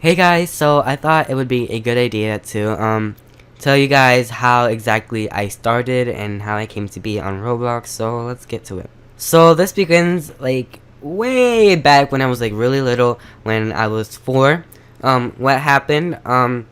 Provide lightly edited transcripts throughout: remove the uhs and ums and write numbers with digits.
Hey guys, so I thought it would be a good idea to tell you guys how exactly I started and how I came to be on Roblox, so let's get to it. So this begins like way back when I was like really little, when I was 4. What happened? I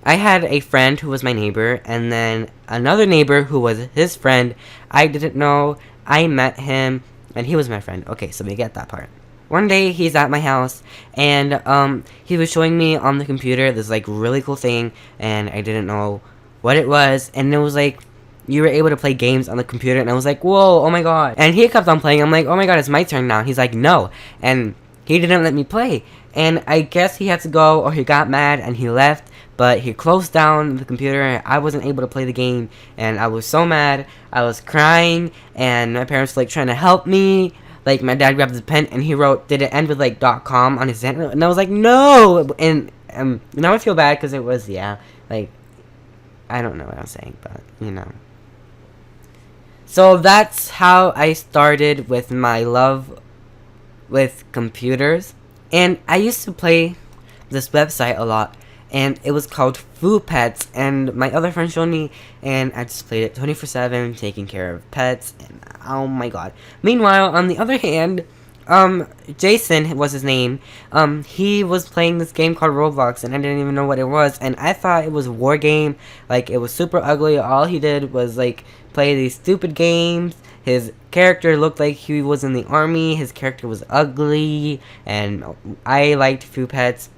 had a friend who was my neighbor, and then another neighbor who was his friend. I didn't know. I met him and he was my friend. Okay, so we get that part. One day he's at my house and he was showing me on the computer this like really cool thing, and I didn't know what it was, and it was like you were able to play games on the computer, and I was like, whoa, oh my god. And he kept on playing. I'm like, oh my god, it's my turn now. He's like, no. And he didn't let me play, and I guess he had to go, or he got mad and he left. But he closed down the computer and I wasn't able to play the game, and I was so mad. I was crying and my parents were like trying to help me. Like, my dad grabbed his pen and he wrote, did it end with like .com on his hand? And I was like, no. And now I feel bad because it was, yeah, like, I don't know what I'm saying, but you know. So that's how I started with my love with computers. And I used to play this website a lot, and it was called Food Pets, and my other friend showed me, and I just played it 24/7, taking care of pets, and oh my god. Meanwhile, on the other hand, Jason was his name. He was playing this game called Roblox, and I didn't even know what it was, and I thought it was a war game. Like, it was super ugly. All he did was like play these stupid games. His character looked like he was in the army. His character was ugly, and I liked Food Pets.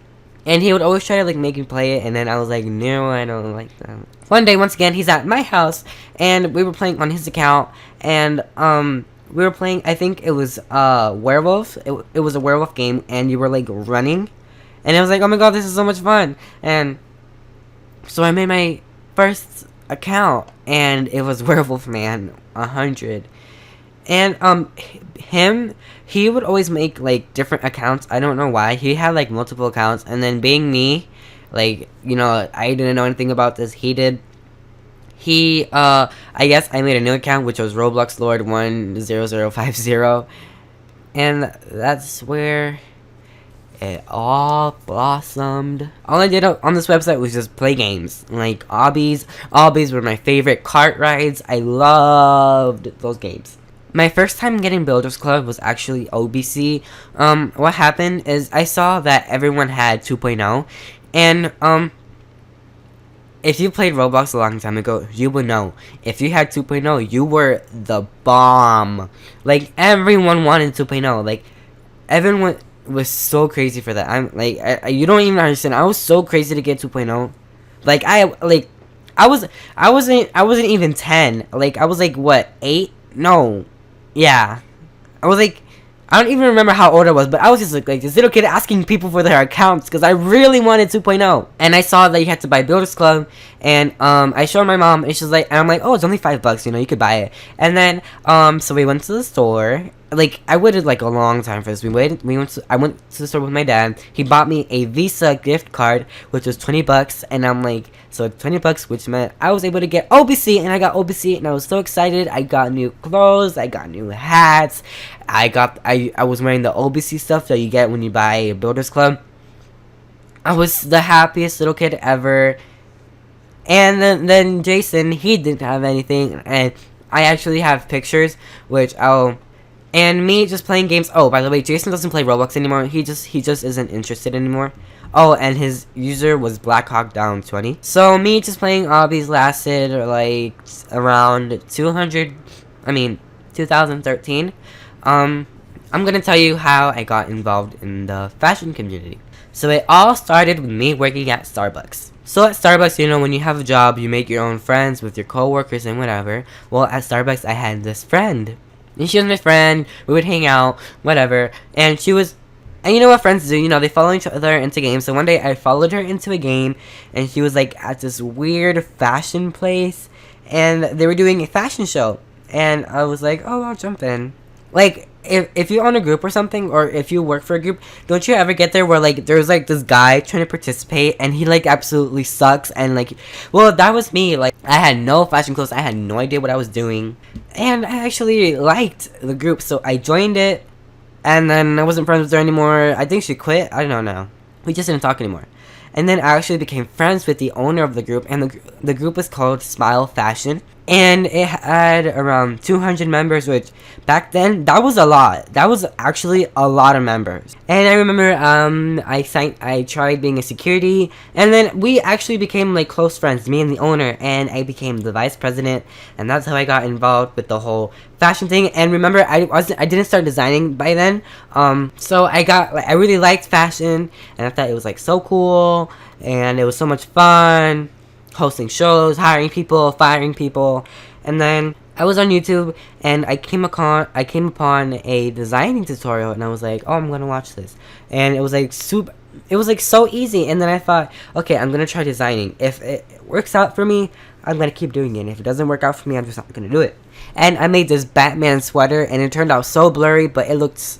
And he would always try to like make me play it, and then I was like, no, I don't like that. One day, once again, he's at my house, and we were playing on his account, and we were playing, I think it was werewolf. It was a werewolf game, and you were like running, and I was like, oh my god, this is so much fun. And so I made my first account, and it was Werewolf Man 100. And he would always make like different accounts. I don't know why. He had like multiple accounts, and then being me, like, you know, I didn't know anything about this. He did. I guess I made a new account, which was Roblox Lord 10050, and that's where it all blossomed. All I did on this website was just play games, like obbies. Obbies were my favorite. Cart rides, I loved those games. My first time getting Builders Club was actually OBC. What happened is I saw that everyone had 2.0, and if you played Roblox a long time ago, you would know. If you had 2.0, you were the bomb. Like, everyone wanted 2.0. Like, everyone was so crazy for that. I'm like, you don't even understand. I was so crazy to get 2.0. Like, I wasn't even 10. Like, I was like, what, 8? No. Yeah, I was like, I don't even remember how old I was, but I was just like this little kid asking people for their accounts because I really wanted 2.0. And I saw that you had to buy Builders Club, and I showed my mom, and she's like, and I'm like, oh, it's only $5, you know, you could buy it. And then so we went to the store. Like, I waited like a long time for this. I went to the store with my dad. He bought me a Visa gift card, which was $20, and I'm like, so $20, which meant I was able to get OBC, and I got OBC, and I was so excited. I got new clothes, I got new hats, I was wearing the OBC stuff that you get when you buy a Builders Club. I was the happiest little kid ever. And then Jason, he didn't have anything, and I actually have pictures, which and me just playing games. Oh, by the way, Jason doesn't play Roblox anymore. He just isn't interested anymore. Oh, and his user was BlackhawkDown20. So me just playing obbies lasted like around 2013. I'm gonna tell you how I got involved in the fashion community. So it all started with me working at Starbucks. So at Starbucks, you know, when you have a job, you make your own friends with your coworkers and whatever. Well, at Starbucks, I had this friend. And she was my friend. We would hang out, whatever. And she was, and you know what friends do? You know, they follow each other into games. So one day I followed her into a game, and she was like at this weird fashion place, and they were doing a fashion show. And I was like, oh, I'll jump in. Like, if you own a group or something, or if you work for a group, don't you ever get there where like there's like this guy trying to participate and he like absolutely sucks, and like, well, that was me. Like, I had no fashion clothes, I had no idea what I was doing, and I actually liked the group, so I joined it, and then I wasn't friends with her anymore. I think she quit, I don't know. we just didn't talk anymore. And then I actually became friends with the owner of the group, and the group was called Smile Fashion. And it had around 200 members, which back then, that was a lot. That was actually a lot of members. And I remember I tried being a security, and then we actually became like close friends, me and the owner, and I became the vice president, and that's how I got involved with the whole fashion thing. And remember, I didn't start designing by then, so I really liked fashion, and I thought it was like so cool, and it was so much fun hosting shows, hiring people, firing people. And then I was on YouTube, and I came upon a designing tutorial, and I was like, oh, I'm gonna watch this. And it was like so easy. And then I thought, okay, I'm gonna try designing. If it works out for me, I'm gonna keep doing it, and if it doesn't work out for me, I'm just not gonna do it. And I made this Batman sweater, and it turned out so blurry, but it looked,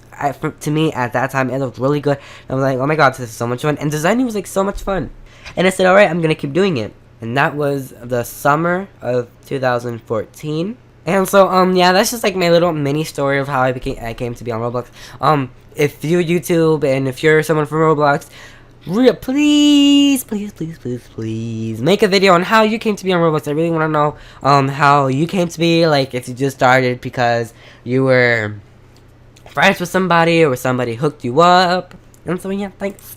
to me at that time, it looked really good. And I was like, oh my god, this is so much fun. And designing was like so much fun. And I said, alright, I'm gonna keep doing it. And that was the summer of 2014. And so, yeah, that's just like my little mini story of how I came to be on Roblox. If you're YouTube and if you're someone from Roblox, please make a video on how you came to be on Roblox. I really want to know how you came to be, like if you just started because you were friends with somebody or somebody hooked you up. And so, yeah, thanks.